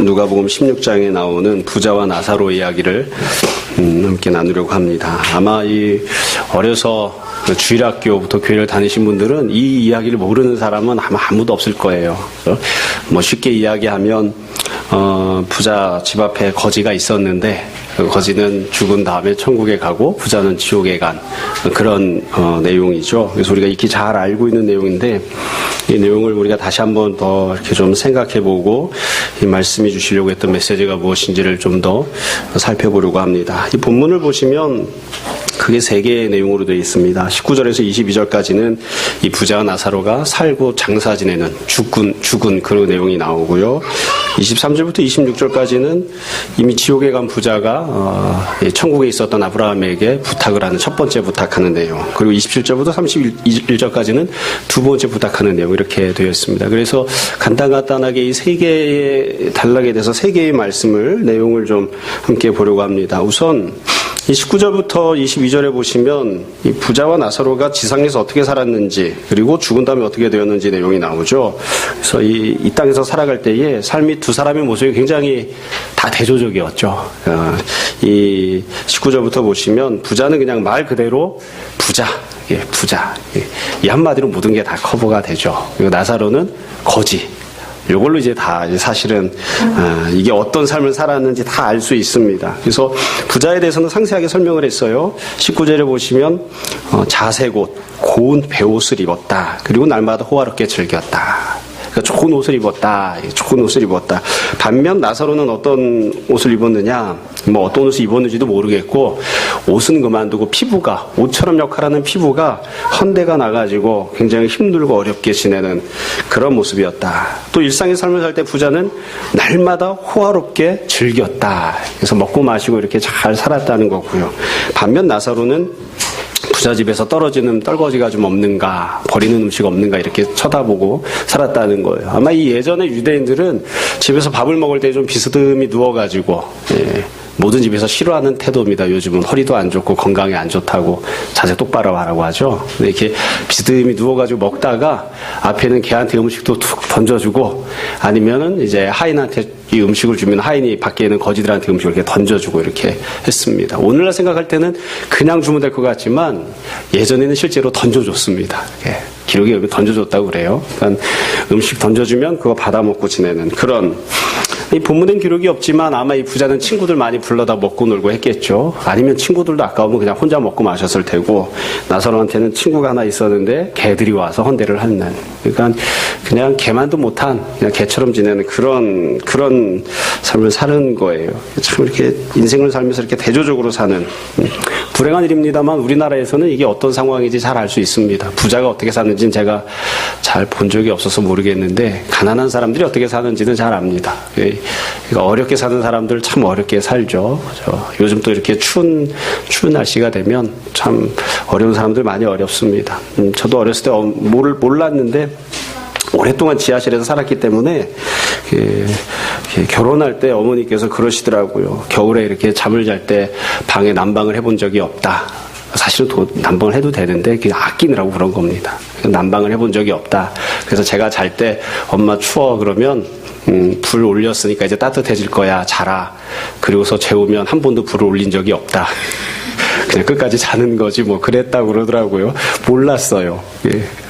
누가복음 16장에 나오는 부자와 나사로 이야기를 함께 나누려고 합니다. 아마 어려서 주일학교부터 교회를 다니신 분들은 이 이야기를 모르는 사람은 아마 아무도 없을 거예요. 쉽게 이야기하면 부자 집 앞에 거지가 있었는데 그 거지는 죽은 다음에 천국에 가고 부자는 지옥에 간 그런 내용이죠. 그래서 우리가 익히 잘 알고 있는 내용인데 이 내용을 우리가 다시 한번 더 이렇게 좀 생각해보고 이 말씀해 주시려고 했던 메시지가 무엇인지를 좀 더 살펴보려고 합니다. 이 본문을 보시면 크게 3개의 내용으로 되어 있습니다. 19절에서 22절까지는 이 부자와 나사로가 살고 장사 지내는 죽은 그런 내용이 나오고요. 23절부터 26절까지는 이미 지옥에 간 부자가 천국에 있었던 아브라함에게 부탁을 하는 첫 번째 부탁하는 내용, 그리고 27절부터 31절까지는 두 번째 부탁하는 내용, 이렇게 되어 있습니다. 그래서 간단하게 이 3개의 단락에 대해서 3개의 말씀을, 내용을 좀 함께 보려고 합니다. 우선 이 19절부터 22절에 보시면 이 부자와 나사로가 지상에서 어떻게 살았는지, 그리고 죽은 다음에 어떻게 되었는지 내용이 나오죠. 그래서 이 땅에서 살아갈 때에 삶이 두 사람의 모습이 굉장히 다 대조적이었죠. 이 19절부터 보시면 부자는 그냥 말 그대로 부자. 이 한마디로 모든 게 다 커버가 되죠. 그리고 나사로는 거지. 이걸로 이제 다 사실은 이게 어떤 삶을 살았는지 다 알 수 있습니다. 그래서 부자에 대해서는 상세하게 설명을 했어요. 19절에 보시면 자색옷, 고운 베옷을 입었다. 그리고 날마다 호화롭게 즐겼다. 그러니까 좋은 옷을 입었다. 반면 나사로는 어떤 옷을 입었느냐, 어떤 옷을 입었는지도 모르겠고, 옷은 그만두고 피부가, 옷처럼 역할하는 피부가 헌대가 나가지고 굉장히 힘들고 어렵게 지내는 그런 모습이었다. 또 일상의 삶을 살 때 부자는 날마다 호화롭게 즐겼다. 그래서 먹고 마시고 이렇게 잘 살았다는 거고요. 반면 나사로는 부자 집에서 떨어지는 떨거지가 좀 없는가, 버리는 음식 없는가 이렇게 쳐다보고 살았다는 거예요. 아마 이 예전의 유대인들은 집에서 밥을 먹을 때 좀 비스듬히 누워가지고, 모든 집에서 싫어하는 태도입니다. 요즘은 허리도 안 좋고 건강에 안 좋다고 자세 똑바로 하라고 하죠. 이렇게 비스듬히 누워가지고 먹다가 앞에는 개한테 음식도 툭 던져주고, 아니면은 이제 하인한테 이 음식을 주면 하인이 밖에 있는 거지들한테 음식을 이렇게 던져주고 이렇게 했습니다. 오늘날 생각할 때는 그냥 주면 될 것 같지만 예전에는 실제로 던져줬습니다. 기록에 여기 던져줬다고 그래요. 그러니까 음식 던져주면 그거 받아 먹고 지내는 그런. 이 본문엔 기록이 없지만 아마 이 부자는 친구들 많이 불러다 먹고 놀고 했겠죠. 아니면 친구들도 아까우면 그냥 혼자 먹고 마셨을 테고, 나사로한테는 친구가 하나 있었는데 개들이 와서 헌대를 하는, 그러니까 그냥 개만도 못한 그냥 개처럼 지내는 그런 삶을 사는 거예요. 참 이렇게 인생을 살면서 이렇게 대조적으로 사는 불행한 일입니다만 우리나라에서는 이게 어떤 상황인지 잘 알 수 있습니다. 부자가 어떻게 사는지는 제가 잘 본 적이 없어서 모르겠는데 가난한 사람들이 어떻게 사는지는 잘 압니다. 그러니까 어렵게 사는 사람들 참 어렵게 살죠. 그렇죠? 요즘 또 이렇게 추운 날씨가 되면 참 어려운 사람들 많이 어렵습니다. 저도 어렸을 때 몰랐는데 오랫동안 지하실에서 살았기 때문에 결혼할 때 어머니께서 그러시더라고요. 겨울에 이렇게 잠을 잘 때 방에 난방을 해본 적이 없다. 사실은 난방을 해도 되는데 그냥 아끼느라고 그런 겁니다. 난방을 해본 적이 없다. 그래서 제가 잘 때 엄마 추워 그러면 불 올렸으니까 이제 따뜻해질 거야, 자라. 그리고서 재우면 한 번도 불을 올린 적이 없다. 그냥 끝까지 자는 거지 그랬다고 그러더라고요. 몰랐어요.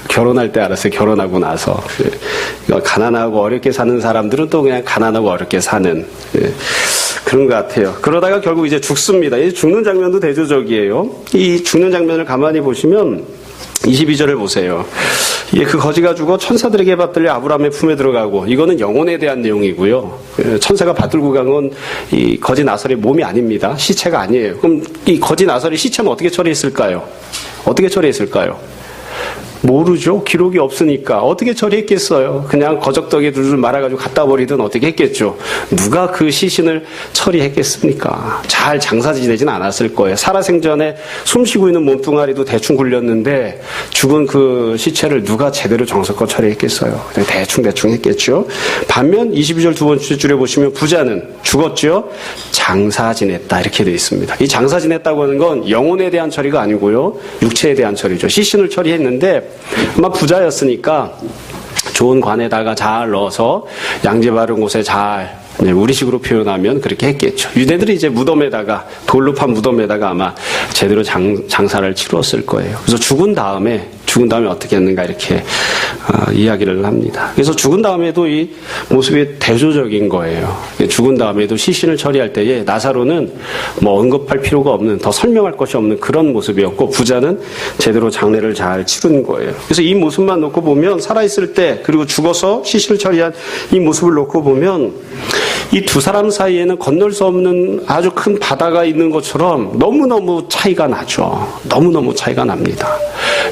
결혼할 때 알았어요. 결혼하고 나서. 가난하고 어렵게 사는 사람들은 또 그냥 가난하고 어렵게 사는 그런 것 같아요. 그러다가 결국 이제 죽습니다. 이 죽는 장면도 대조적이에요. 이 죽는 장면을 가만히 보시면 22절을 보세요. 그 거지가 죽어 천사들에게 받들려 아브라함의 품에 들어가고, 이거는 영혼에 대한 내용이고요. 천사가 받들고 간 건 이 거지 나설의 몸이 아닙니다. 시체가 아니에요. 그럼 이 거지 나설의 시체는 어떻게 처리했을까요? 모르죠. 기록이 없으니까 어떻게 처리했겠어요. 그냥 거적덕에 둘둘 말아가지고 갖다 버리든 어떻게 했겠죠. 누가 그 시신을 처리했겠습니까? 잘 장사 지내진 않았을 거예요. 살아생전에 숨쉬고 있는 몸뚱아리도 대충 굴렸는데 죽은 그 시체를 누가 제대로 정성껏 처리했겠어요. 그냥 대충 했겠죠. 반면 22절 두 번째 줄에 보시면 부자는 죽었죠. 장사 지냈다 이렇게 되어 있습니다. 이 장사 지냈다고 하는 건 영혼에 대한 처리가 아니고요, 육체에 대한 처리죠. 시신을 처리했는데 아마 부자였으니까 좋은 관에다가 잘 넣어서 양지 바른 곳에 잘 우리식으로 표현하면 그렇게 했겠죠. 유대들이 이제 무덤에다가, 돌로 판 무덤에다가 아마 제대로 장사를 치루었을 거예요. 그래서 죽은 다음에 어떻게 했는가 이렇게 이야기를 합니다. 그래서 죽은 다음에도 이 모습이 대조적인 거예요. 죽은 다음에도 시신을 처리할 때에 나사로는 뭐 언급할 필요가 없는, 더 설명할 것이 없는 그런 모습이었고, 부자는 제대로 장례를 잘 치른 거예요. 그래서 이 모습만 놓고 보면, 살아있을 때 그리고 죽어서 시신을 처리한 이 모습을 놓고 보면 이 두 사람 사이에는 건널 수 없는 아주 큰 바다가 있는 것처럼 너무너무 차이가 나죠. 너무너무 차이가 납니다.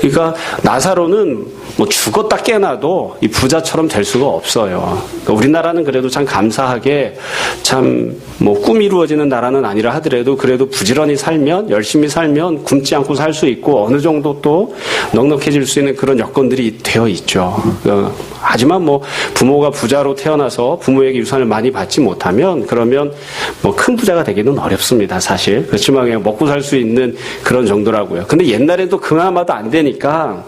그러니까 나사로는 뭐 죽었다 깨나도 이 부자처럼 될 수가 없어요. 그러니까 우리나라는 그래도 참 감사하게 참 뭐 꿈이 이루어지는 나라는 아니라 하더라도 그래도 부지런히 살면, 열심히 살면 굶지 않고 살 수 있고 어느 정도 또 넉넉해질 수 있는 그런 여건들이 되어 있죠. 하지만 뭐 부모가 부자로 태어나서 부모에게 유산을 많이 받지 못하면 그러면 뭐 큰 부자가 되기는 어렵습니다, 사실. 그렇지만 그냥 먹고 살 수 있는 그런 정도라고요. 근데 옛날에도 그나마도 안 되니까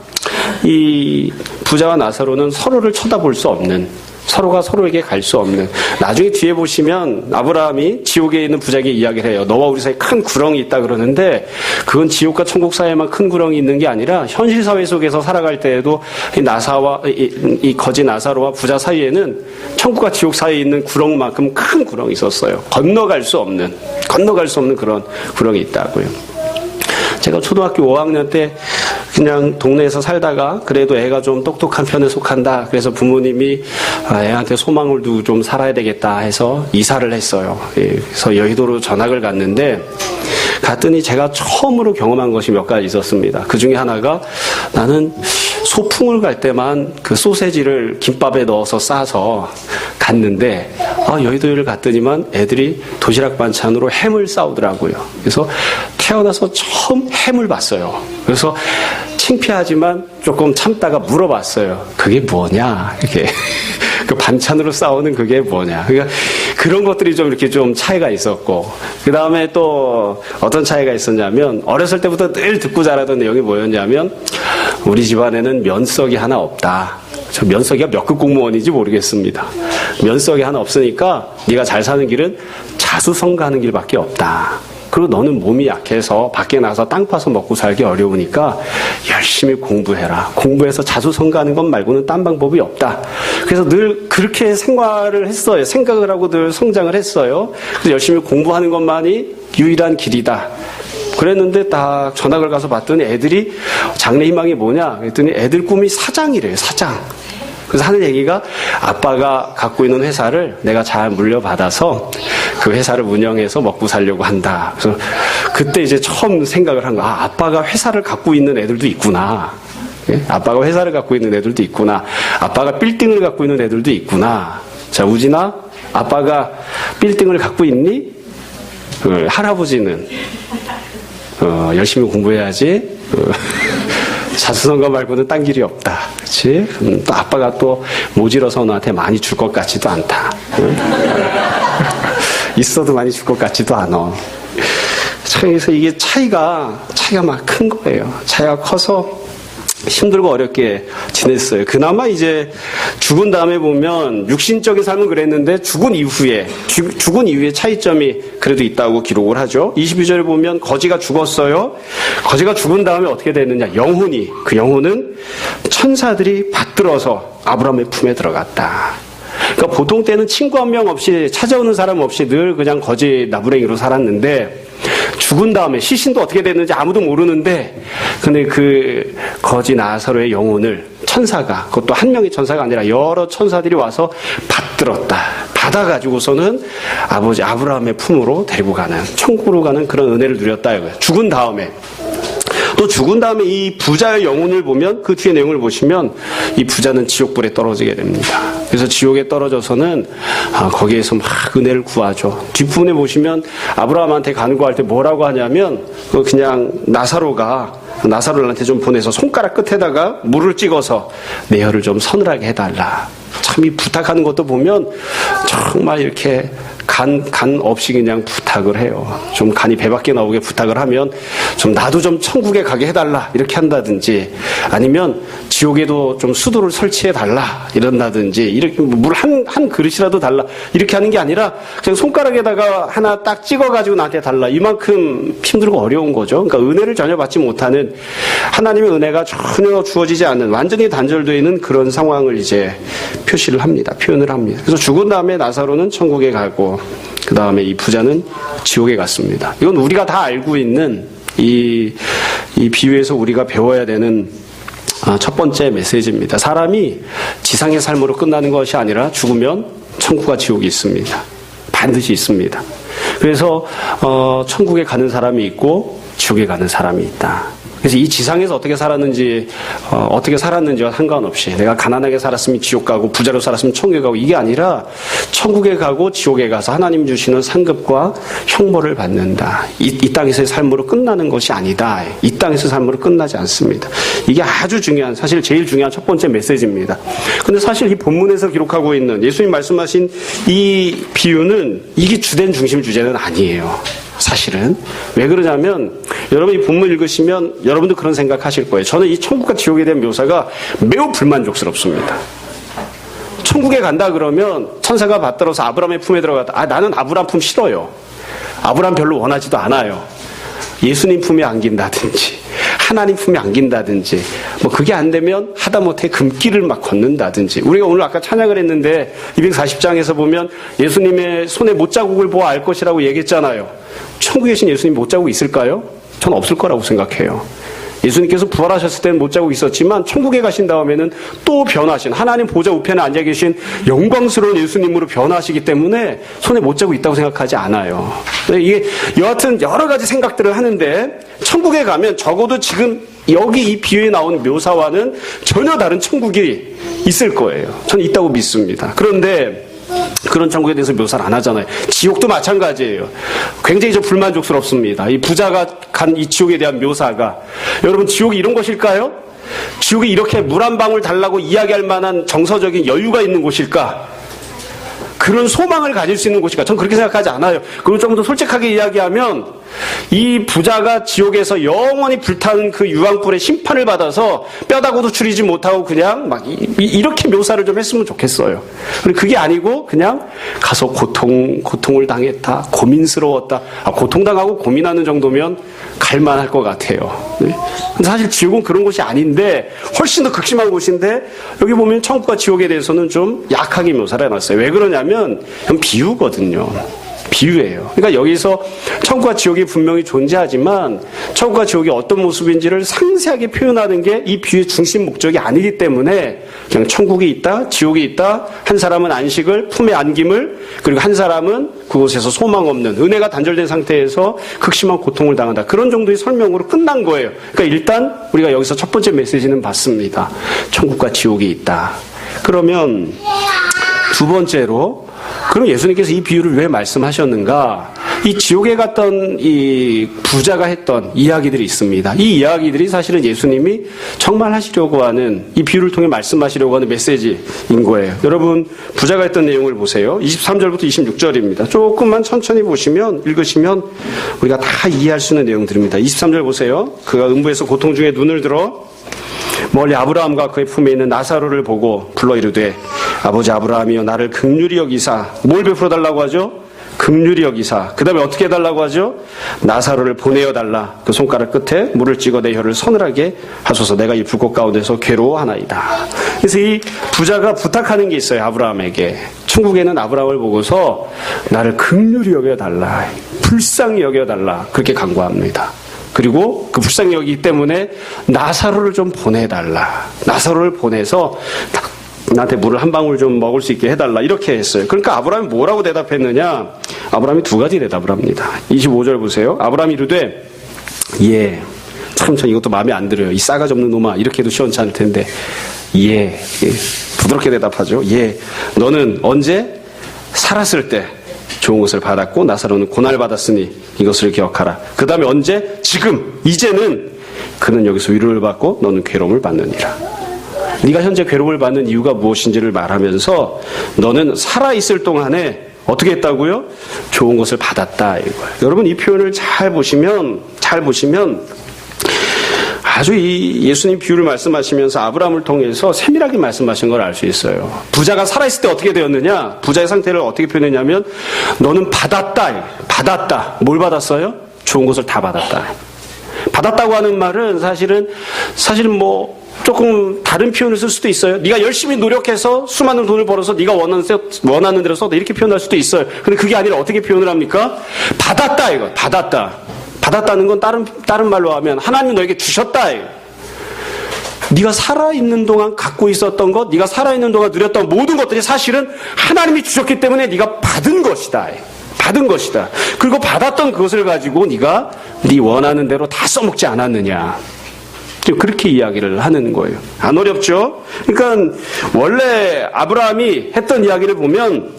이 부자와 나사로는 서로를 쳐다볼 수 없는, 서로가 서로에게 갈 수 없는, 나중에 뒤에 보시면 아브라함이 지옥에 있는 부자에게 이야기를 해요. 너와 우리 사이에 큰 구렁이 있다 그러는데 그건 지옥과 천국 사이에만 큰 구렁이 있는 게 아니라 현실 사회 속에서 살아갈 때에도 이 거지 나사로와 부자 사이에는 천국과 지옥 사이에 있는 구렁만큼 큰 구렁이 있었어요. 건너갈 수 없는 그런 구렁이 있다고요. 제가 초등학교 5학년 때 그냥 동네에서 살다가 그래도 애가 좀 똑똑한 편에 속한다. 그래서 부모님이 애한테 소망을 두고 좀 살아야 되겠다 해서 이사를 했어요. 그래서 여의도로 전학을 갔더니 제가 처음으로 경험한 것이 몇 가지 있었습니다. 그 중에 하나가, 나는 소풍을 갈 때만 그 소세지를 김밥에 넣어서 싸서 갔는데 여의도를 갔더니만 애들이 도시락 반찬으로 햄을 싸우더라고요. 그래서 태어나서 처음 햄을 봤어요. 그래서 창피하지만 조금 참다가 물어봤어요. 그게 뭐냐? 이렇게. 그 반찬으로 싸우는 그게 뭐냐. 그러니까 그런 것들이 좀 이렇게 좀 차이가 있었고, 그 다음에 또 어떤 차이가 있었냐면, 어렸을 때부터 늘 듣고 자라던 내용이 뭐였냐면, 우리 집안에는 면석이 하나 없다. 저 면석이가 몇 급 공무원인지 모르겠습니다. 면석이 하나 없으니까 네가 잘 사는 길은 자수성가하는 길밖에 없다. 그리고 너는 몸이 약해서 밖에 나가서 땅 파서 먹고 살기 어려우니까 열심히 공부해라. 공부해서 자수성가하는 것 말고는 딴 방법이 없다. 그래서 늘 그렇게 생활을 했어요. 생각을 하고 늘 성장을 했어요. 그래서 열심히 공부하는 것만이 유일한 길이다. 그랬는데 딱 전학을 가서 봤더니 애들이 장래 희망이 뭐냐? 그랬더니 애들 꿈이 사장이래요. 사장. 그래서 하는 얘기가, 아빠가 갖고 있는 회사를 내가 잘 물려받아서 그 회사를 운영해서 먹고 살려고 한다. 그래서 그때 이제 처음 생각을 한 거야. 아빠가 회사를 갖고 있는 애들도 있구나. 아빠가 회사를 갖고 있는 애들도 있구나. 아빠가 빌딩을 갖고 있는 애들도 있구나. 자, 우진아, 아빠가 빌딩을 갖고 있니? 할아버지는 열심히 공부해야지. 자수성가 말고는 딴 길이 없다. 그렇지? 또 아빠가 또 모질어서 너한테 많이 줄 것 같지도 않다. 있어도 많이 줄 것 같지도 않아. 그래서 이게 차이가 막 큰 거예요. 차이가 커서 힘들고 어렵게 지냈어요. 그나마 이제 죽은 다음에 보면 육신적인 삶은 그랬는데 죽은 이후에 차이점이 그래도 있다고 기록을 하죠. 22절에 보면 거지가 죽었어요. 거지가 죽은 다음에 어떻게 됐느냐. 그 영혼은 천사들이 받들어서 아브라함의 품에 들어갔다. 그러니까 보통 때는 친구 한 명 없이, 찾아오는 사람 없이 늘 그냥 거지 나부랭이로 살았는데, 죽은 다음에 시신도 어떻게 됐는지 아무도 모르는데, 근데 그 거지 나사로의 영혼을 천사가, 그것도 한 명의 천사가 아니라 여러 천사들이 와서 받들었다. 받아가지고서는 아버지 아브라함의 품으로 데리고 가는, 천국으로 가는 그런 은혜를 누렸다 이거예요. 죽은 다음에. 또 죽은 다음에 이 부자의 영혼을 보면, 그 뒤에 내용을 보시면 이 부자는 지옥불에 떨어지게 됩니다. 그래서 지옥에 떨어져서는 거기에서 막 은혜를 구하죠. 뒷부분에 보시면 아브라함한테 간구할 때 뭐라고 하냐면, 그냥 나사로한테 좀 보내서 손가락 끝에다가 물을 찍어서 내 혀를 좀 서늘하게 해달라. 참 이 부탁하는 것도 보면 정말 이렇게 간 없이 그냥 부탁을 해요. 좀 간이 배 밖에 나오게 부탁을 하면 좀 나도 좀 천국에 가게 해달라 이렇게 한다든지, 아니면 지옥에도 좀 수도를 설치해 달라 이런다든지, 이렇게 물 한 그릇이라도 달라 이렇게 하는 게 아니라 그냥 손가락에다가 하나 딱 찍어가지고 나한테 달라, 이만큼 힘들고 어려운 거죠. 그러니까 은혜를 전혀 받지 못하는, 하나님의 은혜가 전혀 주어지지 않는, 완전히 단절되어 있는 그런 상황을 이제 표시를 합니다. 표현을 합니다. 그래서 죽은 다음에 나사로는 천국에 가고 그 다음에 이 부자는 지옥에 갔습니다. 이건 우리가 다 알고 있는 이 비유에서 우리가 배워야 되는 첫 번째 메시지입니다. 사람이 지상의 삶으로 끝나는 것이 아니라 죽으면 천국과 지옥이 있습니다. 반드시 있습니다. 그래서 천국에 가는 사람이 있고 지옥에 가는 사람이 있다. 그래서 이 지상에서 어떻게 살았는지와 상관없이, 내가 가난하게 살았으면 지옥 가고 부자로 살았으면 천국에 가고, 이게 아니라 천국에 가고 지옥에 가서 하나님 주시는 상급과 형벌을 받는다. 이 땅에서의 삶으로 끝나는 것이 아니다. 이 땅에서의 삶으로 끝나지 않습니다. 이게 아주 중요한, 사실 제일 중요한 첫 번째 메시지입니다. 근데 사실 이 본문에서 기록하고 있는 예수님 말씀하신 이 비유는 이게 주된 중심 주제는 아니에요. 사실은. 왜 그러냐면, 여러분 이 본문 읽으시면 여러분도 그런 생각하실 거예요. 저는 이 천국과 지옥에 대한 묘사가 매우 불만족스럽습니다. 천국에 간다 그러면 천사가 받들어서 아브라함의 품에 들어갔다. 나는 아브라함 품 싫어요. 아브라함 별로 원하지도 않아요. 예수님 품에 안긴다든지, 하나님 품에 안긴다든지, 그게 안 되면 하다못해 금길을 막 걷는다든지. 우리가 오늘 아까 찬양을 했는데 240장에서 보면 예수님의 손에 못자국을 보아 알 것이라고 얘기했잖아요. 천국에 계신 예수님 못자국 있을까요? 전 없을 거라고 생각해요. 예수님께서 부활하셨을 때는 못자국 있었지만 천국에 가신 다음에는 또 변하신, 하나님 보좌 우편에 앉아 계신 영광스러운 예수님으로 변하시기 때문에 손에 못자국 있다고 생각하지 않아요. 이게 여하튼 여러 가지 생각들을 하는데, 천국에 가면 적어도 지금 여기 이 비유에 나온 묘사와는 전혀 다른 천국이 있을 거예요. 저는 있다고 믿습니다. 그런데 그런 천국에 대해서 묘사를 안 하잖아요. 지옥도 마찬가지예요. 굉장히 좀 불만족스럽습니다. 이 부자가 간 이 지옥에 대한 묘사가. 여러분, 지옥이 이런 것일까요? 지옥이 이렇게 물 한 방울 달라고 이야기할 만한 정서적인 여유가 있는 곳일까? 그런 소망을 가질 수 있는 곳일까? 전 그렇게 생각하지 않아요. 그리고 좀 더 솔직하게 이야기하면, 이 부자가 지옥에서 영원히 불타는 그 유황불의 심판을 받아서 뼈다구도 추리지 못하고 그냥 막 이렇게 묘사를 좀 했으면 좋겠어요. 그게 아니고 그냥 가서 고통을 당했다, 고민스러웠다. 고통당하고 고민하는 정도면 갈만할 것 같아요. 네? 근데 사실 지옥은 그런 곳이 아닌데, 훨씬 더 극심한 곳인데, 여기 보면 천국과 지옥에 대해서는 좀 약하게 묘사를 해놨어요. 왜 그러냐면 이건 비유거든요. 비유예요. 그러니까 여기서 천국과 지옥이 분명히 존재하지만 천국과 지옥이 어떤 모습인지를 상세하게 표현하는 게 이 비유의 중심 목적이 아니기 때문에, 그냥 천국이 있다, 지옥이 있다, 한 사람은 안식을, 품에 안김을, 그리고 한 사람은 그곳에서 소망 없는, 은혜가 단절된 상태에서 극심한 고통을 당한다, 그런 정도의 설명으로 끝난 거예요. 그러니까 일단 우리가 여기서 첫 번째 메시지는 받습니다. 천국과 지옥이 있다. 그러면 두 번째로, 그럼 예수님께서 이 비유를 왜 말씀하셨는가? 이 지옥에 갔던 이 부자가 했던 이야기들이 있습니다. 이 이야기들이 사실은 예수님이 정말 하시려고 하는, 이 비유를 통해 말씀하시려고 하는 메시지인 거예요. 여러분, 부자가 했던 내용을 보세요. 23절부터 26절입니다. 조금만 천천히 읽으시면 우리가 다 이해할 수 있는 내용들입니다. 23절 보세요. 그가 음부에서 고통 중에 눈을 들어 멀리 아브라함과 그의 품에 있는 나사로를 보고 불러 이르되, 아버지 아브라함이여 나를 긍휼히 여기사. 뭘 베풀어 달라고 하죠? 긍휼히 여기사. 그 다음에 어떻게 해달라고 하죠? 나사로를 보내어 달라. 그 손가락 끝에 물을 찍어 내 혀를 서늘하게 하소서. 내가 이 불꽃 가운데서 괴로워하나이다. 그래서 이 부자가 부탁하는 게 있어요. 아브라함에게. 천국에는 아브라함을 보고서 나를 긍휼히 여겨달라, 불쌍히 여겨달라, 그렇게 간구합니다. 그리고 그 불쌍히 여기기 때문에 나사로를 좀 보내달라. 나사로를 보내서 나한테 물을 한 방울 좀 먹을 수 있게 해달라, 이렇게 했어요. 그러니까 아브라함이 뭐라고 대답했느냐? 아브라함이 두 가지 대답을 합니다. 25절 보세요. 아브라함이 이르되, 예, 참 이것도 마음에 안 들어요. 이 싸가지 없는 놈아, 이렇게 해도 시원찮을 텐데, 예, 부드럽게 대답하죠. 예, 너는 언제? 살았을 때 좋은 것을 받았고 나사로는 고난을 받았으니 이것을 기억하라. 그 다음에 언제? 지금, 이제는 그는 여기서 위로를 받고 너는 괴로움을 받느니라. 네가 현재 괴로움을 받는 이유가 무엇인지를 말하면서 너는 살아있을 동안에 어떻게 했다고요? 좋은 것을 받았다 이거예요. 여러분 이 표현을 잘 보시면 아주 이 예수님 비유를 말씀하시면서 아브라함을 통해서 세밀하게 말씀하신 걸 알 수 있어요. 부자가 살아있을 때 어떻게 되었느냐? 부자의 상태를 어떻게 표현했냐면 너는 받았다. 뭘 받았어요? 좋은 것을 다 받았다. 받았다고 하는 말은 사실은 뭐 조금 다른 표현을 쓸 수도 있어요. 네가 열심히 노력해서 수많은 돈을 벌어서 네가 원하는 대로 써도 이렇게 표현할 수도 있어요. 근데 그게 아니라 어떻게 표현을 합니까? 받았다 이거. 받았다는 건 다른 말로 하면 하나님이 너에게 주셨다. 네가 살아있는 동안 갖고 있었던 것, 네가 살아있는 동안 누렸던 모든 것들이 사실은 하나님이 주셨기 때문에 네가 받은 것이다. 그리고 받았던 그것을 가지고 네가 네 원하는 대로 다 써먹지 않았느냐. 그렇게 이야기를 하는 거예요. 안 어렵죠? 그러니까 원래 아브라함이 했던 이야기를 보면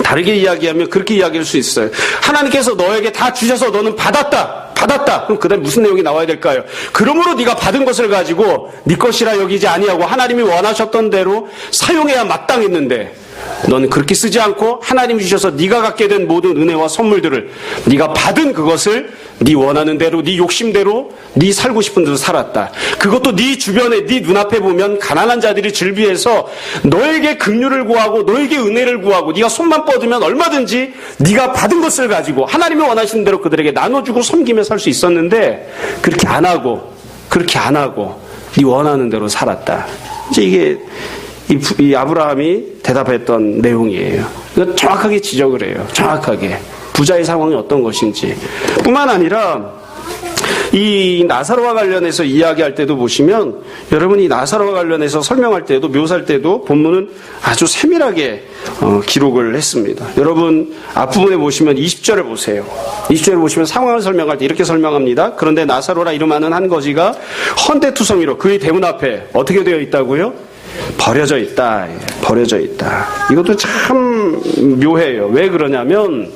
다르게 이야기하면 그렇게 이야기할 수 있어요. 하나님께서 너에게 다 주셔서 너는 받았다. 그럼 그다음에 무슨 내용이 나와야 될까요? 그러므로 네가 받은 것을 가지고 네 것이라 여기지 아니하고 하나님이 원하셨던 대로 사용해야 마땅했는데 너는 그렇게 쓰지 않고 하나님이 주셔서 네가 갖게 된 모든 은혜와 선물들을 네가 받은 그것을 네 원하는 대로, 네 욕심대로, 네 살고 싶은 대로 살았다. 그것도 네 주변에, 네 눈앞에 보면 가난한 자들이 즐비해서 너에게 긍휼을 구하고 너에게 은혜를 구하고 네가 손만 뻗으면 얼마든지 네가 받은 것을 가지고 하나님이 원하시는 대로 그들에게 나눠주고 섬기며 살 수 있었는데 그렇게 안 하고 네 원하는 대로 살았다. 이제 이게 이 아브라함이 대답했던 내용이에요. 정확하게 지적을 해요. 정확하게. 부자의 상황이 어떤 것인지. 뿐만 아니라 이 나사로와 관련해서 이야기할 때도 보시면 여러분이 나사로와 관련해서 설명할 때도 묘사할 때도 본문은 아주 세밀하게 기록을 했습니다. 여러분 앞부분에 보시면 20절을 보세요. 20절을 보시면 상황을 설명할 때 이렇게 설명합니다. 그런데 나사로라 이름하는 한 거지가 헌데투성이로 그의 대문 앞에 어떻게 되어 있다고요? 버려져 있다. 이것도 참 묘해요. 왜 그러냐면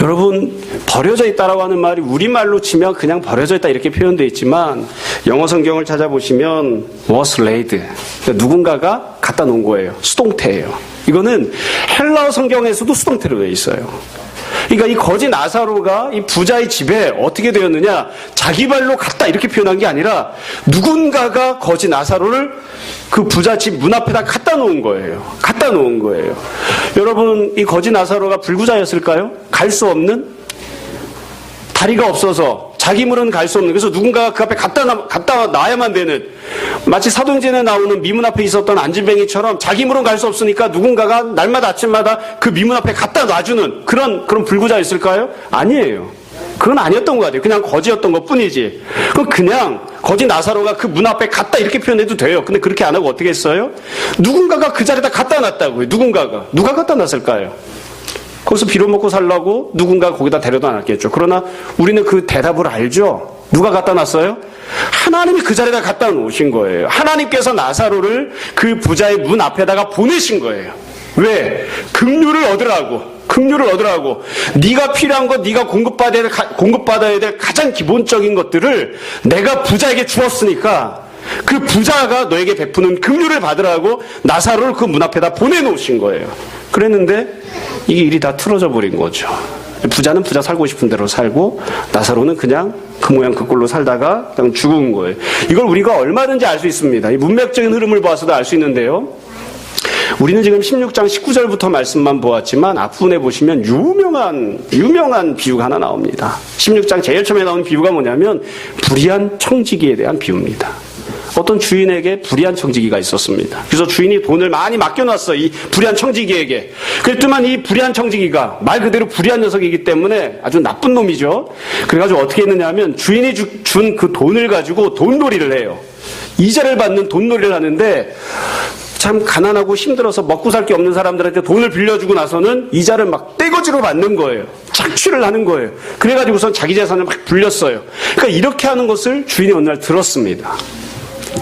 여러분 버려져 있다라고 하는 말이 우리말로 치면 그냥 버려져 있다 이렇게 표현되어 있지만 영어 성경을 찾아보시면 was laid, 그러니까 누군가가 갖다 놓은 거예요. 수동태예요. 이거는 헬라어 성경에서도 수동태로 되어 있어요. 그러니까 이 거지 나사로가 이 부자의 집에 어떻게 되었느냐, 자기 발로 갔다 이렇게 표현한 게 아니라 누군가가 거지 나사로를 그 부자 집 문 앞에다 갖다 놓은 거예요. 여러분 이 거지 나사로가 불구자였을까요? 갈 수 없는, 다리가 없어서 자기 물은 갈 수 없는, 그래서 누군가가 그 앞에 갖다 놔야만 되는, 마치 사도행전에 나오는 미문 앞에 있었던 안진뱅이처럼 자기 물은 갈 수 없으니까 누군가가 날마다 아침마다 그 미문 앞에 갖다 놔주는 그런 불구자였을까요? 아니에요. 그건 아니었던 것 같아요. 그냥 거지였던 것 뿐이지. 그냥 거지 나사로가 그 문 앞에 갔다 이렇게 표현해도 돼요. 근데 그렇게 안 하고 어떻게 했어요? 누군가가 그 자리에다 갖다 놨다고요. 누가 갖다 놨을까요? 거기서 비료 먹고 살라고 누군가 거기다 데려다 놨겠죠. 그러나 우리는 그 대답을 알죠. 누가 갖다 놨어요? 하나님이 그 자리에다 갖다 놓으신 거예요. 하나님께서 나사로를 그 부자의 문 앞에다가 보내신 거예요. 왜? 긍휼을 얻으라고. 네가 필요한 것, 네가 공급받아야 될 가장 기본적인 것들을 내가 부자에게 주었으니까 그 부자가 너에게 베푸는 긍휼을 받으라고 나사로를 그 문 앞에다 보내놓으신 거예요. 그랬는데 이게 일이 다 틀어져 버린 거죠. 부자는 부자 살고 싶은 대로 살고 나사로는 그냥 그 모양 그 꼴로 살다가 그냥 죽은 거예요. 이걸 우리가 얼마든지 알 수 있습니다. 이 문맥적인 흐름을 보아서도 알 수 있는데요. 우리는 지금 16장 19절부터 말씀만 보았지만 앞부분에 보시면 유명한 비유가 하나 나옵니다. 16장 제일 처음에 나온 비유가 뭐냐면 불의한 청지기에 대한 비유입니다. 어떤 주인에게 불의한 청지기가 있었습니다. 그래서 주인이 돈을 많이 맡겨놨어, 이 불의한 청지기에게. 그랬더만 이 불의한 청지기가 말 그대로 불의한 녀석이기 때문에 아주 나쁜 놈이죠. 그래가지고 어떻게 했느냐 하면 주인이 준 그 돈을 가지고 돈놀이를 해요. 이자를 받는 돈놀이를 하는데 참 가난하고 힘들어서 먹고 살 게 없는 사람들한테 돈을 빌려주고 나서는 이자를 막 떼거지로 받는 거예요. 착취를 하는 거예요. 그래가지고선 자기 재산을 막 불렸어요. 그러니까 이렇게 하는 것을 주인이 어느 날 들었습니다.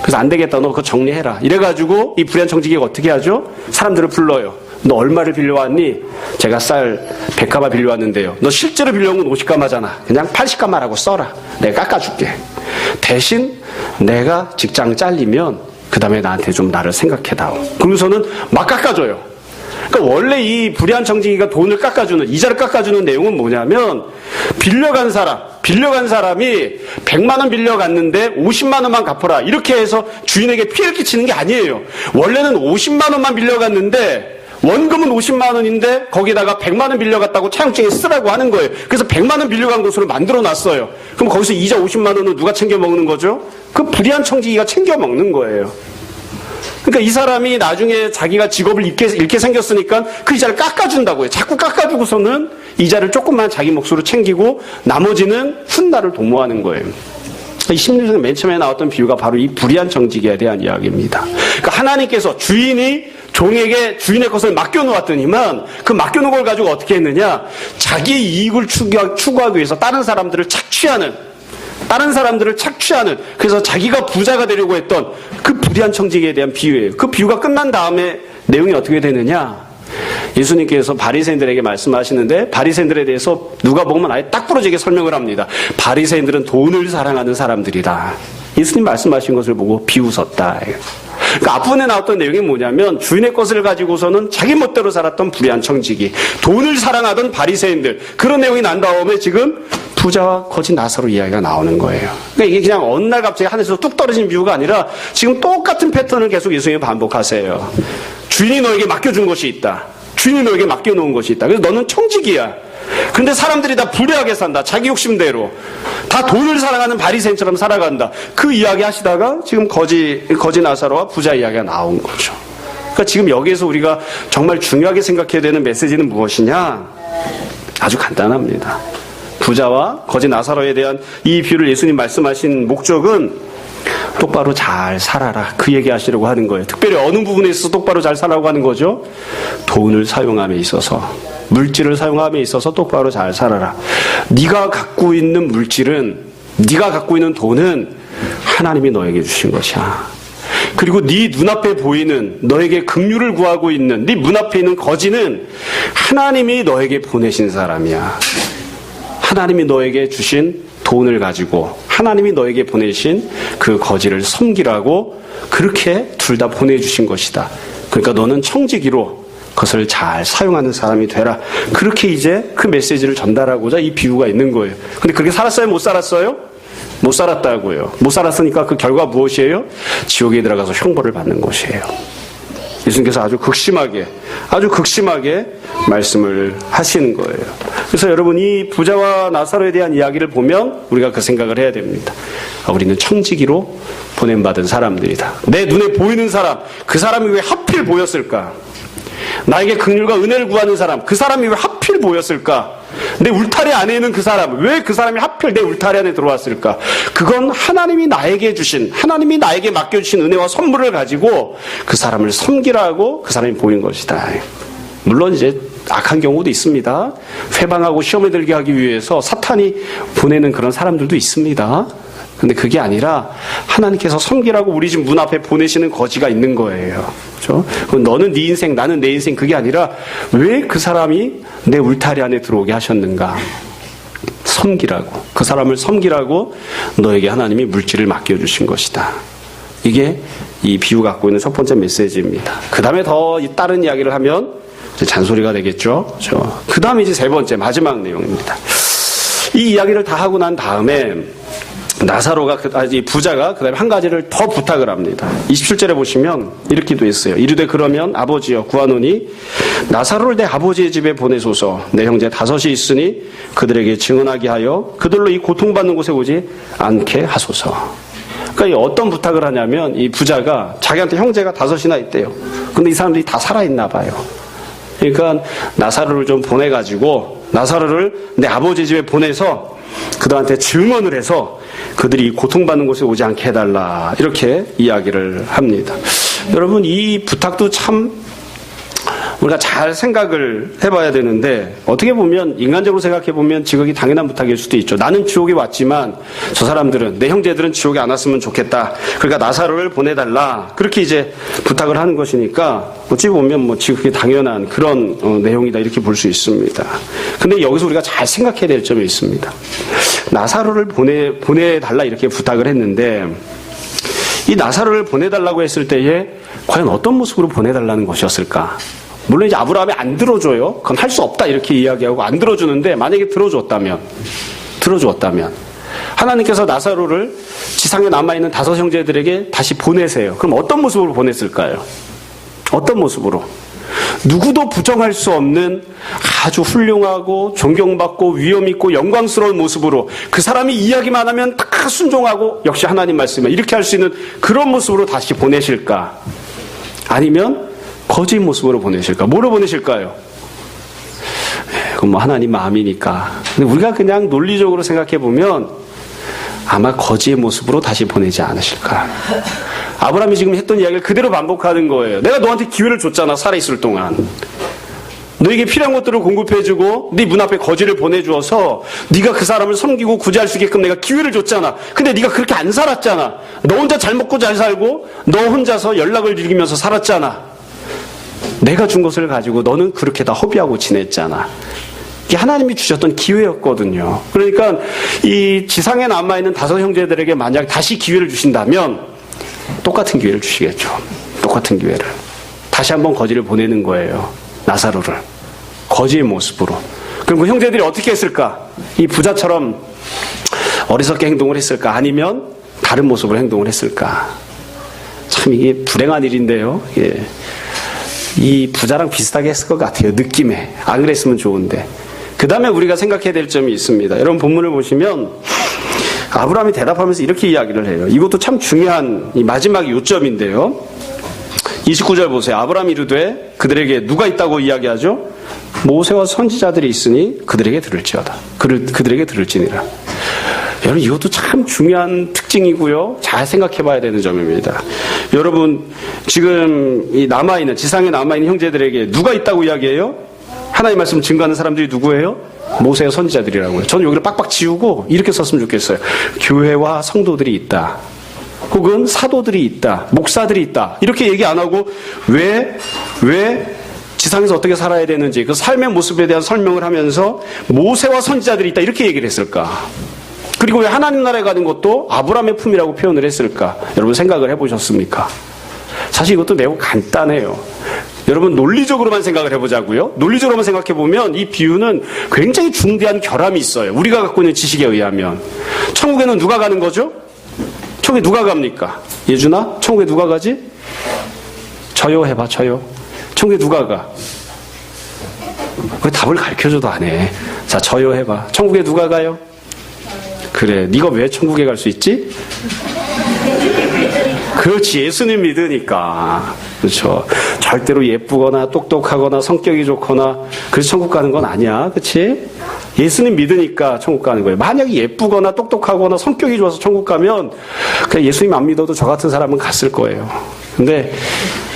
그래서 안 되겠다, 너 그거 정리해라. 이래가지고 이 불의한 청지기가 어떻게 하죠? 사람들을 불러요. 너 얼마를 빌려왔니? 제가 쌀 100가마 빌려왔는데요. 너 실제로 빌려온 건 50가마잖아. 그냥 80가마라고 써라. 내가 깎아줄게. 대신 내가 직장 잘리면 그 다음에 나한테 좀 나를 생각해다오. 그러고서는 막 깎아줘요. 그러니까 원래 이 불의한 청지기가 돈을 깎아주는, 이자를 깎아주는 내용은 뭐냐면, 빌려간 사람이 100만 원 빌려갔는데 50만 원만 갚아라. 이렇게 해서 주인에게 피해를 끼치는 게 아니에요. 원래는 50만 원만 빌려갔는데 원금은 50만 원인데 거기다가 100만 원 빌려갔다고 차용증에 쓰라고 하는 거예요. 그래서 100만 원 빌려간 것으로 만들어 놨어요. 그럼 거기서 이자 50만 원은 누가 챙겨 먹는 거죠? 그 불의한 청지기가 챙겨 먹는 거예요. 그러니까 이 사람이 나중에 자기가 직업을 잃게 생겼으니까 그 이자를 깎아준다고요. 자꾸 깎아주고서는 이자를 조금만 자기 몫으로 챙기고 나머지는 훗날을 도모하는 거예요. 이 심리학에서 맨 처음에 나왔던 비유가 바로 이 불의한 청지기에 대한 이야기입니다. 그러니까 하나님께서 주인이 종에게 주인의 것을 맡겨놓았더니만 그 맡겨놓은 걸 가지고 어떻게 했느냐, 자기 이익을 추구하기 위해서 다른 사람들을 착취하는, 그래서 자기가 부자가 되려고 했던 그 불의한 청지기에 대한 비유예요. 그 비유가 끝난 다음에 내용이 어떻게 되느냐, 예수님께서 바리새인들에게 말씀하시는데 바리새인들에 대해서 누가복음은 아예 딱 부러지게 설명을 합니다. 바리새인들은 돈을 사랑하는 사람들이다. 예수님 말씀하신 것을 보고 비웃었다. 그러니까 앞부분에 나왔던 내용이 뭐냐면, 주인의 것을 가지고서는 자기 멋대로 살았던 불의한 청지기, 돈을 사랑하던 바리새인들, 그런 내용이 난 다음에 지금 부자와 거지 나사로 이야기가 나오는 거예요. 그러니까 이게 그냥 어느 날 갑자기 하늘에서 뚝 떨어진 비유가 아니라 지금 똑같은 패턴을 계속 예수님이 반복하세요. 주인이 너에게 맡겨준 것이 있다. 주인이 너에게 맡겨놓은 것이 있다. 그래서 너는 청지기야. 근데 사람들이 다 불의하게 산다. 자기 욕심대로. 다 돈을 사랑하는 바리새인처럼 살아간다. 그 이야기 하시다가 지금 거지 나사로와 부자 이야기가 나온 거죠. 그러니까 지금 여기에서 우리가 정말 중요하게 생각해야 되는 메시지는 무엇이냐? 아주 간단합니다. 부자와 거지 나사로에 대한 이 비유를 예수님 말씀하신 목적은 똑바로 잘 살아라, 그 얘기 하시려고 하는 거예요. 특별히 어느 부분에 있어서 똑바로 잘 살라고 하는 거죠? 돈을 사용함에 있어서, 물질을 사용함에 있어서 똑바로 잘 살아라. 네가 갖고 있는 물질은, 네가 갖고 있는 돈은 하나님이 너에게 주신 것이야. 그리고 네 눈앞에 보이는, 너에게 긍휼을 구하고 있는 네 눈앞에 있는 거지는 하나님이 너에게 보내신 사람이야. 하나님이 너에게 주신 돈을 가지고 하나님이 너에게 보내신 그 거지를 섬기라고 그렇게 둘 다 보내주신 것이다. 그러니까 너는 청지기로 그것을 잘 사용하는 사람이 되라. 그렇게 이제 그 메시지를 전달하고자 이 비유가 있는 거예요. 근데 그렇게 살았어요? 못 살았어요? 못 살았다고요. 못 살았으니까 그 결과 무엇이에요? 지옥에 들어가서 형벌을 받는 것이에요. 예수님께서 아주 극심하게 말씀을 하시는 거예요. 그래서 여러분, 이 부자와 나사로에 대한 이야기를 보면 우리가 그 생각을 해야 됩니다. 우리는 청지기로 보냄받은 사람들이다. 내 눈에 보이는 사람, 그 사람이 왜 하필 보였을까? 나에게 긍휼과 은혜를 구하는 사람, 그 사람이 왜 하필 보였을까? 내 울타리 안에 있는 그 사람, 왜 그 사람이 하필 내 울타리 안에 들어왔을까? 그건 하나님이 나에게 주신, 하나님이 나에게 맡겨주신 은혜와 선물을 가지고 그 사람을 섬기라고 그 사람이 보인 것이다. 물론 이제 악한 경우도 있습니다. 회방하고 시험에 들게 하기 위해서 사탄이 보내는 그런 사람들도 있습니다. 근데 그게 아니라 하나님께서 섬기라고 우리 집 문 앞에 보내시는 거지가 있는 거예요. 그렇죠? 너는 네 인생, 나는 내 인생, 그게 아니라 왜 그 사람이 내 울타리 안에 들어오게 하셨는가? 섬기라고, 그 사람을 섬기라고 너에게 하나님이 물질을 맡겨주신 것이다. 이게 이 비유가 갖고 있는 첫 번째 메시지입니다. 그 다음에 더 다른 이야기를 하면 잔소리가 되겠죠. 그렇죠? 그 다음에 이제 세 번째, 마지막 내용입니다. 이 이야기를 다 하고 난 다음에 나사로가, 이 부자가 그 다음에 한 가지를 더 부탁을 합니다. 27절에 보시면 이렇게 돼 있어요. 이르되 그러면 아버지여 구하노니 나사로를 내 아버지의 집에 보내소서. 내 형제 5이 있으니 그들에게 증언하게 하여 그들로 이 고통받는 곳에 오지 않게 하소서. 그러니까 어떤 부탁을 하냐면, 이 부자가 자기한테 형제가 5이나 있대요. 근데 이 사람들이 다 살아있나 봐요. 그러니까 나사로를 좀 보내가지고 나사로를 내 아버지 집에 보내서 그들한테 증언을 해서 그들이 고통받는 곳에 오지 않게 해달라, 이렇게 이야기를 합니다. 여러분, 이 부탁도 참 우리가 잘 생각을 해봐야 되는데, 어떻게 보면 인간적으로 생각해보면 지극히 당연한 부탁일 수도 있죠. 나는 지옥에 왔지만 저 사람들은, 내 형제들은 지옥에 안 왔으면 좋겠다. 그러니까 나사로를 보내달라, 그렇게 이제 부탁을 하는 것이니까 어찌 보면 지극히 당연한 그런 내용이다, 이렇게 볼 수 있습니다. 근데 여기서 우리가 잘 생각해야 될 점이 있습니다. 나사로를 보내달라 이렇게 부탁을 했는데, 이 나사로를 보내달라고 했을 때에 과연 어떤 모습으로 보내달라는 것이었을까? 물론 이제 아브라함이 안 들어줘요. 그건 할 수 없다 이렇게 이야기하고 안 들어주는데, 만약에 들어주었다면 하나님께서 나사로를 지상에 남아있는 5 형제들에게 다시 보내세요. 그럼 어떤 모습으로 보냈을까요? 어떤 모습으로? 누구도 부정할 수 없는 아주 훌륭하고 존경받고 위엄있고 영광스러운 모습으로, 그 사람이 이야기만 하면 다 순종하고 역시 하나님 말씀에 이렇게 할 수 있는 그런 모습으로 다시 보내실까? 아니면 거짓 모습으로 보내실까? 뭐로 보내실까요? 그건 뭐 하나님 마음이니까. 근데 우리가 그냥 논리적으로 생각해 보면 아마 거짓의 모습으로 다시 보내지 않으실까. 아브라함이 지금 했던 이야기를 그대로 반복하는 거예요. 내가 너한테 기회를 줬잖아, 살아있을 동안. 너에게 필요한 것들을 공급해주고 네 문 앞에 거지를 보내주어서 네가 그 사람을 섬기고 구제할 수 있게끔 내가 기회를 줬잖아. 근데 네가 그렇게 안 살았잖아. 너 혼자 잘 먹고 잘 살고 너 혼자서 연락을 즐기면서 살았잖아. 내가 준 것을 가지고 너는 그렇게 다 허비하고 지냈잖아. 이게 하나님이 주셨던 기회였거든요. 그러니까 이 지상에 남아있는 5 형제들에게 만약 다시 기회를 주신다면 똑같은 기회를 주시겠죠. 똑같은 기회를. 다시 한번 거지를 보내는 거예요. 나사로를. 거지의 모습으로. 그럼 그 형제들이 어떻게 했을까? 이 부자처럼 어리석게 행동을 했을까? 아니면 다른 모습으로 행동을 했을까? 참 이게 불행한 일인데요. 예. 이 부자랑 비슷하게 했을 것 같아요. 느낌에. 안 그랬으면 좋은데. 그 다음에 우리가 생각해야 될 점이 있습니다. 여러분 본문을 보시면 아브라함이 대답하면서 이렇게 이야기를 해요. 이것도 참 중요한 이 마지막 요점인데요. 29절 보세요. 아브라함이 이르되 그들에게 누가 있다고 이야기하죠? 모세와 선지자들이 있으니 그들에게 들을지어다. 그들에게 들을지니라. 여러분 이것도 참 중요한 특징이고요. 잘 생각해 봐야 되는 점입니다. 여러분 지금 이 지상에 남아있는 형제들에게 누가 있다고 이야기해요? 하나님 말씀 증거하는 사람들이 누구예요? 모세와 선지자들이라고요. 저는 여기를 빡빡 지우고 이렇게 썼으면 좋겠어요. 교회와 성도들이 있다. 혹은 사도들이 있다. 목사들이 있다. 이렇게 얘기 안 하고 왜 지상에서 어떻게 살아야 되는지 그 삶의 모습에 대한 설명을 하면서 모세와 선지자들이 있다. 이렇게 얘기를 했을까? 그리고 왜 하나님 나라에 가는 것도 아브라함의 품이라고 표현을 했을까? 여러분 생각을 해보셨습니까? 사실 이것도 매우 간단해요. 여러분 논리적으로만 생각을 해보자고요. 논리적으로만 생각해보면 이 비유는 굉장히 중대한 결함이 있어요. 우리가 갖고 있는 지식에 의하면. 천국에는 누가 가는 거죠? 천국에 누가 갑니까? 예준아? 천국에 누가 가지? 저요 해봐. 저요. 천국에 누가 가? 왜 답을 가르쳐줘도 안 해? 자, 저요 해봐. 천국에 누가 가요? 그래, 네가 왜 천국에 갈 수 있지? 그렇지, 예수님 믿으니까. 그렇죠. 절대로 예쁘거나 똑똑하거나 성격이 좋거나 그래서 천국 가는 건 아니야. 그렇지? 예수님 믿으니까 천국 가는 거예요. 만약에 예쁘거나 똑똑하거나 성격이 좋아서 천국 가면 그냥 예수님 안 믿어도 저 같은 사람은 갔을 거예요. 근데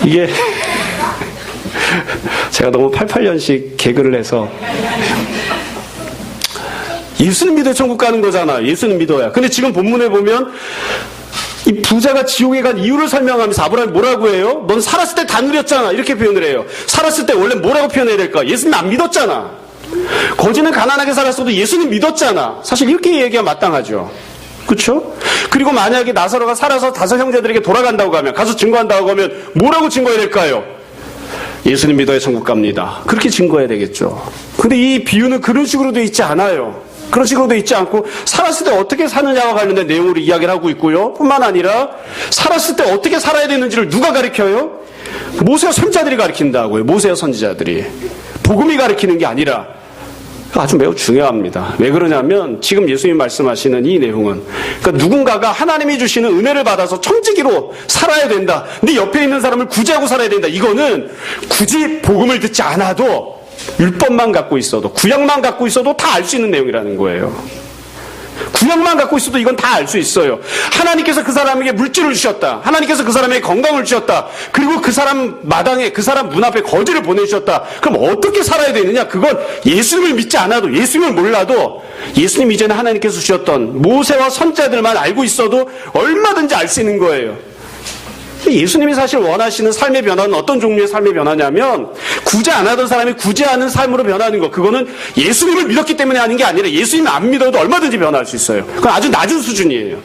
이게 제가 너무 88년식 개그를 해서 예수님 믿어야 천국 가는 거잖아. 예수님 믿어야. 근데 지금 본문에 보면 이 부자가 지옥에 간 이유를 설명하면서 아브라함이 뭐라고 해요? 넌 살았을 때 다 누렸잖아. 이렇게 표현을 해요. 살았을 때 원래 뭐라고 표현해야 될까? 예수님 안 믿었잖아. 거지는 가난하게 살았어도 예수님 믿었잖아. 사실 이렇게 얘기가 마땅하죠. 그렇죠? 그리고 만약에 나사로가 살아서 5 형제들에게 돌아간다고 하면, 가서 증거한다고 하면 뭐라고 증거해야 될까요? 예수님 믿어야 천국 갑니다. 그렇게 증거해야 되겠죠. 근데 이 비유는 그런 식으로 되어 있지 않아요. 그런 식으로 되어 있지 않고 살았을 때 어떻게 사느냐와 관련된 내용으로 이야기를 하고 있고요. 뿐만 아니라 살았을 때 어떻게 살아야 되는지를 누가 가르쳐요? 모세와 선지자들이 가르친다고요. 모세와 선지자들이. 복음이 가르치는 게 아니라. 아주 매우 중요합니다. 왜 그러냐면 지금 예수님이 말씀하시는 이 내용은 그러니까 누군가가 하나님이 주시는 은혜를 받아서 청지기로 살아야 된다. 네 옆에 있는 사람을 구제하고 살아야 된다. 이거는 굳이 복음을 듣지 않아도 율법만 갖고 있어도 구약만 갖고 있어도 다 알 수 있는 내용이라는 거예요. 구약만 갖고 있어도 이건 다 알 수 있어요. 하나님께서 그 사람에게 물질을 주셨다. 하나님께서 그 사람에게 건강을 주셨다. 그리고 그 사람 마당에 그 사람 문 앞에 거지를 보내주셨다. 그럼 어떻게 살아야 되느냐? 그건 예수님을 믿지 않아도 예수님을 몰라도 예수님 이전에 하나님께서 주셨던 모세와 선지자들만 알고 있어도 얼마든지 알 수 있는 거예요. 예수님이 사실 원하시는 삶의 변화는 어떤 종류의 삶의 변화냐면 구제 안 하던 사람이 구제하는 삶으로 변하는 거. 그거는 예수님을 믿었기 때문에 하는 게 아니라 예수님을 안 믿어도 얼마든지 변화할 수 있어요. 그건 아주 낮은 수준이에요.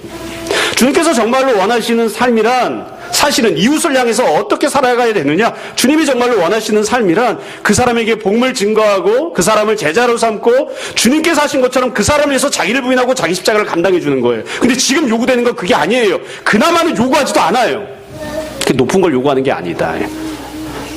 주님께서 정말로 원하시는 삶이란 사실은 이웃을 향해서 어떻게 살아가야 되느냐, 주님이 정말로 원하시는 삶이란 그 사람에게 복음을 증거하고 그 사람을 제자로 삼고 주님께서 하신 것처럼 그 사람을 위해서 자기를 부인하고 자기 십자가를 감당해 주는 거예요. 근데 지금 요구되는 건 그게 아니에요. 그나마는 요구하지도 않아요. 그렇게 높은 걸 요구하는 게 아니다.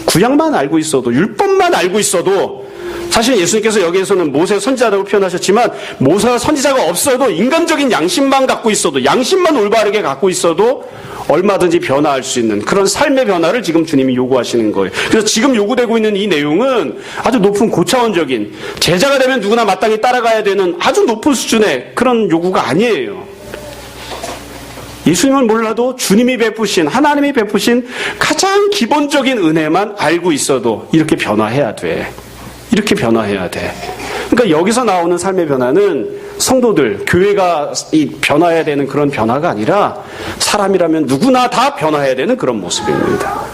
구약만 알고 있어도, 율법만 알고 있어도, 사실 예수님께서 여기에서는 모세 선지자라고 표현하셨지만 모세가 선지자가 없어도 인간적인 양심만 갖고 있어도, 양심만 올바르게 갖고 있어도 얼마든지 변화할 수 있는 그런 삶의 변화를 지금 주님이 요구하시는 거예요. 그래서 지금 요구되고 있는 이 내용은 아주 높은 고차원적인, 제자가 되면 누구나 마땅히 따라가야 되는 아주 높은 수준의 그런 요구가 아니에요. 예수님을 몰라도 주님이 베푸신, 하나님이 베푸신 가장 기본적인 은혜만 알고 있어도 이렇게 변화해야 돼. 이렇게 변화해야 돼. 그러니까 여기서 나오는 삶의 변화는 성도들, 교회가 변화해야 되는 그런 변화가 아니라 사람이라면 누구나 다 변화해야 되는 그런 모습입니다.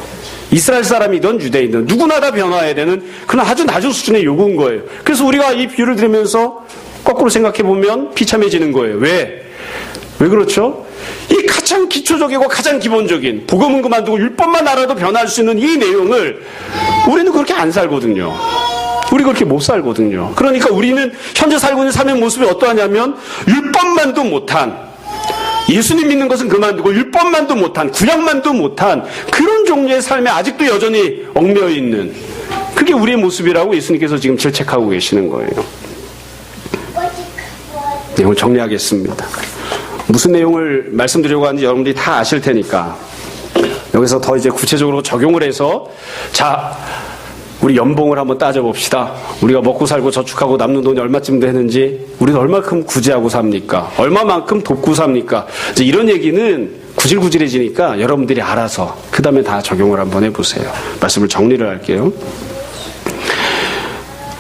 이스라엘 사람이든 유대인이든 누구나 다 변화해야 되는 그런 아주 낮은 수준의 요구인 거예요. 그래서 우리가 이 비유를 들으면서 거꾸로 생각해 보면 비참해지는 거예요. 왜 그렇죠? 이 가장 기초적이고 가장 기본적인 복음은 그만두고 율법만 알아도 변화할 수 있는 이 내용을 우리는 그렇게 안 살거든요. 우리 그렇게 못 살거든요. 그러니까 우리는 현재 살고 있는 삶의 모습이 어떠하냐면 율법만도 못한, 예수님 믿는 것은 그만두고 율법만도 못한, 구약만도 못한 그런 종류의 삶에 아직도 여전히 얽매여 있는, 그게 우리의 모습이라고 예수님께서 지금 질책하고 계시는 거예요. 내용을 정리하겠습니다. 무슨 내용을 말씀드리려고 하는지 여러분들이 다 아실 테니까 여기서 더 이제 구체적으로 적용을 해서, 자, 우리 연봉을 한번 따져봅시다. 우리가 먹고 살고 저축하고 남는 돈이 얼마쯤 되는지, 우리는 얼마큼 구제하고 삽니까? 얼마만큼 돕고 삽니까? 이제 이런 얘기는 구질구질해지니까 여러분들이 알아서 그 다음에 다 적용을 한번 해보세요. 말씀을 정리를 할게요.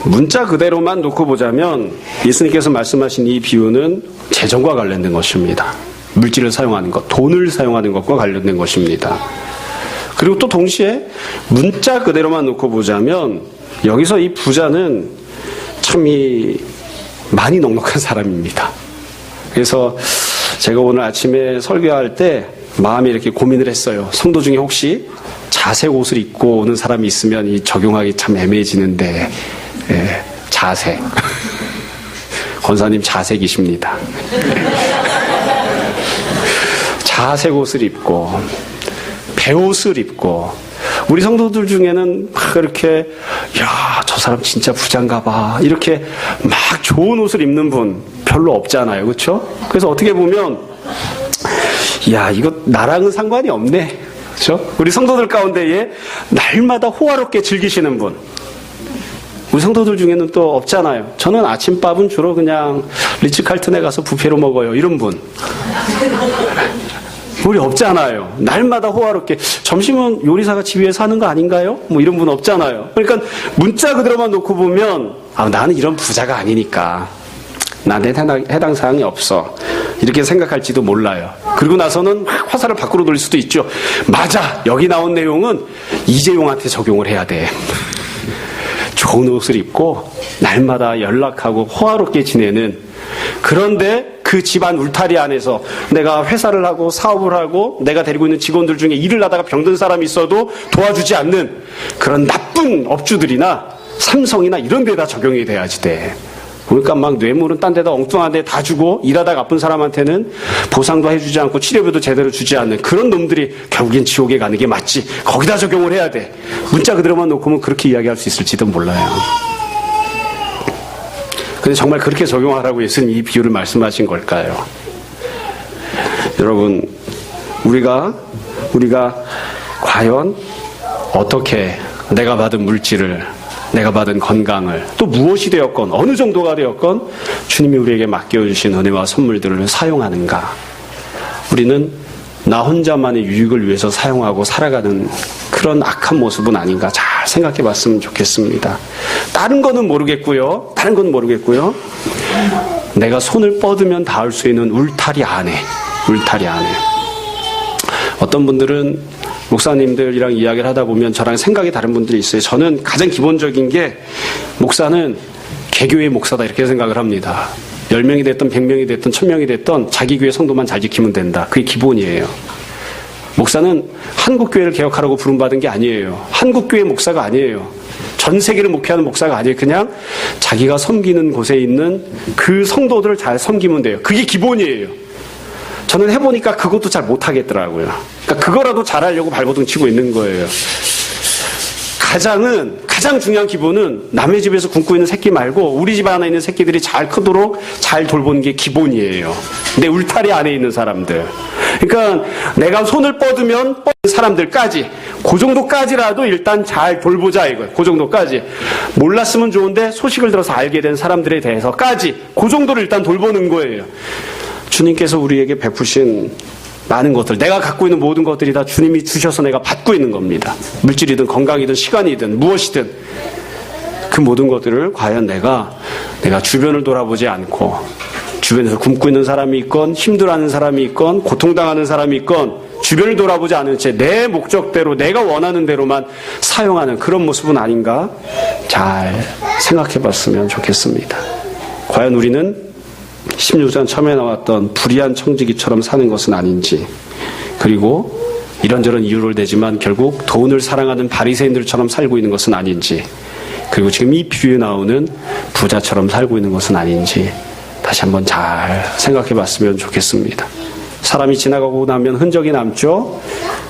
문자 그대로만 놓고 보자면 예수님께서 말씀하신 이 비유는 재정과 관련된 것입니다. 물질을 사용하는 것, 돈을 사용하는 것과 관련된 것입니다. 그리고 또 동시에 문자 그대로만 놓고 보자면 여기서 이 부자는 참 많이 넉넉한 사람입니다. 그래서 제가 오늘 아침에 설교할 때 마음에 이렇게 고민을 했어요. 성도 중에 혹시 자색 옷을 입고 오는 사람이 있으면 이 적용하기 참 애매해지는데, 자색. 권사님 자색이십니다. 자색 옷을 입고 배옷을 입고, 우리 성도들 중에는 막 이렇게, 야, 저 사람 진짜 부자인가 봐, 이렇게 막 좋은 옷을 입는 분 별로 없잖아요. 그렇죠? 그래서 어떻게 보면 야, 이거 나랑은 상관이 없네. 그렇죠? 우리 성도들 가운데에 날마다 호화롭게 즐기시는 분, 우리 성도들 중에는 또 없잖아요. 저는 아침밥은 주로 그냥 리츠칼튼에 가서 뷔페로 먹어요, 이런 분. 우리 없잖아요. 날마다 호화롭게. 점심은 요리사가 집 위에 사는 거 아닌가요? 뭐 이런 분 없잖아요. 그러니까 문자 그대로만 놓고 보면, 나는 이런 부자가 아니니까 나한테 해당 사항이 없어, 이렇게 생각할지도 몰라요. 그리고 나서는 막 화살을 밖으로 돌릴 수도 있죠. 맞아, 여기 나온 내용은 이재용한테 적용을 해야 돼. 좋은 옷을 입고 날마다 연락하고 호화롭게 지내는, 그런데 그 집안 울타리 안에서 내가 회사를 하고 사업을 하고 내가 데리고 있는 직원들 중에 일을 하다가 병든 사람이 있어도 도와주지 않는 그런 나쁜 업주들이나 삼성이나 이런 데다 적용이 돼야지 돼. 그러니까 막 뇌물은 딴 데다 엉뚱한 데 다 주고 일하다가 아픈 사람한테는 보상도 해주지 않고 치료비도 제대로 주지 않는 그런 놈들이 결국엔 지옥에 가는 게 맞지. 거기다 적용을 해야 돼. 문자 그대로만 놓고는 그렇게 이야기할 수 있을지도 몰라요. 근데 정말 그렇게 적용하라고 예수님 이 비유를 말씀하신 걸까요? 여러분, 우리가 과연 어떻게 내가 받은 물질을, 내가 받은 건강을, 또 무엇이 되었건 어느 정도가 되었건 주님이 우리에게 맡겨주신 은혜와 선물들을 사용하는가? 우리는 나 혼자만의 유익을 위해서 사용하고 살아가는 그런 악한 모습은 아닌가 잘 생각해 봤으면 좋겠습니다. 다른 거는 모르겠고요. 내가 손을 뻗으면 닿을 수 있는 울타리 안에. 어떤 분들은 목사님들이랑 이야기를 하다 보면 저랑 생각이 다른 분들이 있어요. 저는 가장 기본적인 게 목사는 개교의 목사다, 이렇게 생각을 합니다. 10명이 됐든 100명이 됐든 1000명이 됐든 자기 교회 성도만 잘 지키면 된다. 그게 기본이에요. 목사는 한국교회를 개혁하라고 부름받은 게 아니에요. 한국교회 목사가 아니에요. 전 세계를 목회하는 목사가 아니에요. 그냥 자기가 섬기는 곳에 있는 그 성도들을 잘 섬기면 돼요. 그게 기본이에요. 저는 해보니까 그것도 잘 못하겠더라고요. 그러니까 그거라도 잘하려고 발버둥 치고 있는 거예요. 가장 중요한 기본은 남의 집에서 굶고 있는 새끼 말고 우리 집 안에 있는 새끼들이 잘 크도록 잘 돌보는 게 기본이에요. 내 울타리 안에 있는 사람들. 그러니까 내가 손을 뻗으면 뻗는 사람들까지 그 정도까지라도 일단 잘 돌보자 이거예요. 그 정도까지. 몰랐으면 좋은데 소식을 들어서 알게 된 사람들에 대해서까지 그 정도를 일단 돌보는 거예요. 주님께서 우리에게 베푸신 많은 것들, 내가 갖고 있는 모든 것들이 다 주님이 주셔서 내가 받고 있는 겁니다. 물질이든 건강이든 시간이든 무엇이든 그 모든 것들을 과연 내가 주변을 돌아보지 않고 주변에서 굶고 있는 사람이 있건 힘들어하는 사람이 있건 고통당하는 사람이 있건 주변을 돌아보지 않은 채 내 목적대로 내가 원하는 대로만 사용하는 그런 모습은 아닌가 잘 생각해 봤으면 좋겠습니다. 과연 우리는 16장 처음에 나왔던 불의한 청지기처럼 사는 것은 아닌지, 그리고 이런저런 이유를 대지만 결국 돈을 사랑하는 바리새인들처럼 살고 있는 것은 아닌지, 그리고 지금 이 비유에 나오는 부자처럼 살고 있는 것은 아닌지 다시 한번 잘 생각해 봤으면 좋겠습니다. 사람이 지나가고 나면 흔적이 남죠.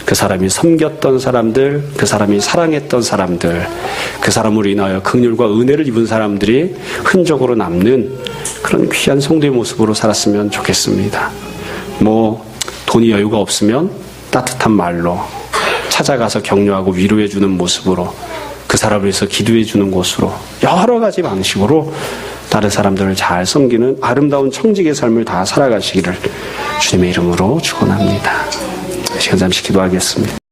그 사람이 섬겼던 사람들, 그 사람이 사랑했던 사람들, 그 사람으로 인하여 긍휼과 은혜를 입은 사람들이 흔적으로 남는 그런 귀한 성도의 모습으로 살았으면 좋겠습니다. 돈이 여유가 없으면 따뜻한 말로 찾아가서 격려하고 위로해주는 모습으로, 그 사람을 위해서 기도해주는 곳으로, 여러 가지 방식으로 다른 사람들을 잘 섬기는 아름다운 청지기의 삶을 다 살아가시기를 주님의 이름으로 축원합니다. 시간 잠시 기도하겠습니다.